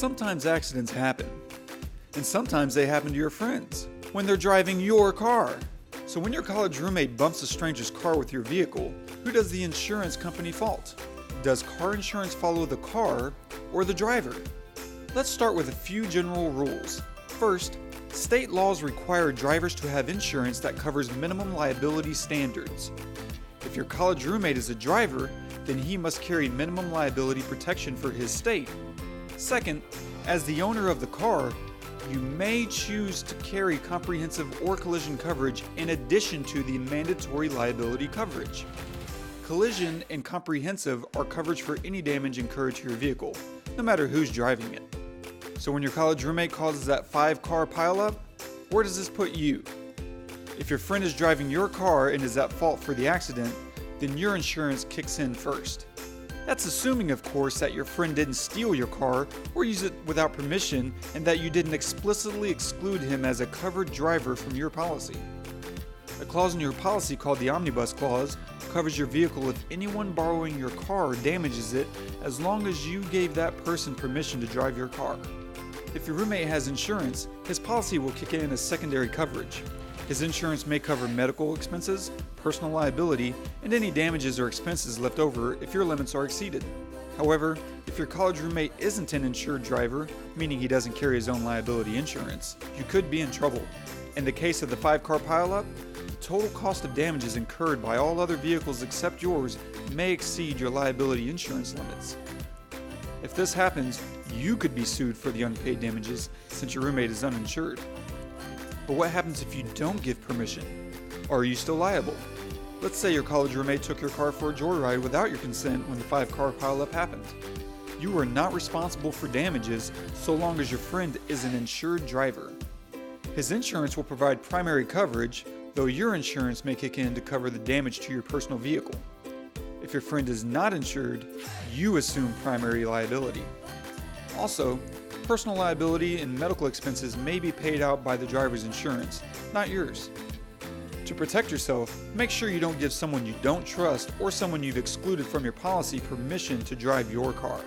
Sometimes accidents happen, and sometimes they happen to your friends when they're driving your car. So when your college roommate bumps a stranger's car with your vehicle, who does the insurance company fault? Does car insurance follow the car or the driver? Let's start with a few general rules. First, state laws require drivers to have insurance that covers minimum liability standards. If your college roommate is a driver, then he must carry minimum liability protection for his state. Second, as the owner of the car, you may choose to carry comprehensive or collision coverage in addition to the mandatory liability coverage. Collision and comprehensive are coverage for any damage incurred to your vehicle, no matter who's driving it. So when your college roommate causes that 5-car pileup, where does this put you? If your friend is driving your car and is at fault for the accident, then your insurance kicks in first. That's assuming, of course, that your friend didn't steal your car or use it without permission and that you didn't explicitly exclude him as a covered driver from your policy. A clause in your policy called the Omnibus Clause covers your vehicle if anyone borrowing your car damages it as long as you gave that person permission to drive your car. If your roommate has insurance, his policy will kick in as secondary coverage. His insurance may cover medical expenses, personal liability, and any damages or expenses left over if your limits are exceeded. However, if your college roommate isn't an insured driver, meaning he doesn't carry his own liability insurance, you could be in trouble. In the case of the 5-car pileup, the total cost of damages incurred by all other vehicles except yours may exceed your liability insurance limits. If this happens, you could be sued for the unpaid damages since your roommate is uninsured. But what happens if you don't give permission? Are you still liable? Let's say your college roommate took your car for a joyride without your consent when the 5-car pileup happened. You are not responsible for damages so long as your friend is an insured driver. His insurance will provide primary coverage, though your insurance may kick in to cover the damage to your personal vehicle. If your friend is not insured, you assume primary liability. Also, personal liability and medical expenses may be paid out by the driver's insurance, not yours. To protect yourself, make sure you don't give someone you don't trust or someone you've excluded from your policy permission to drive your car.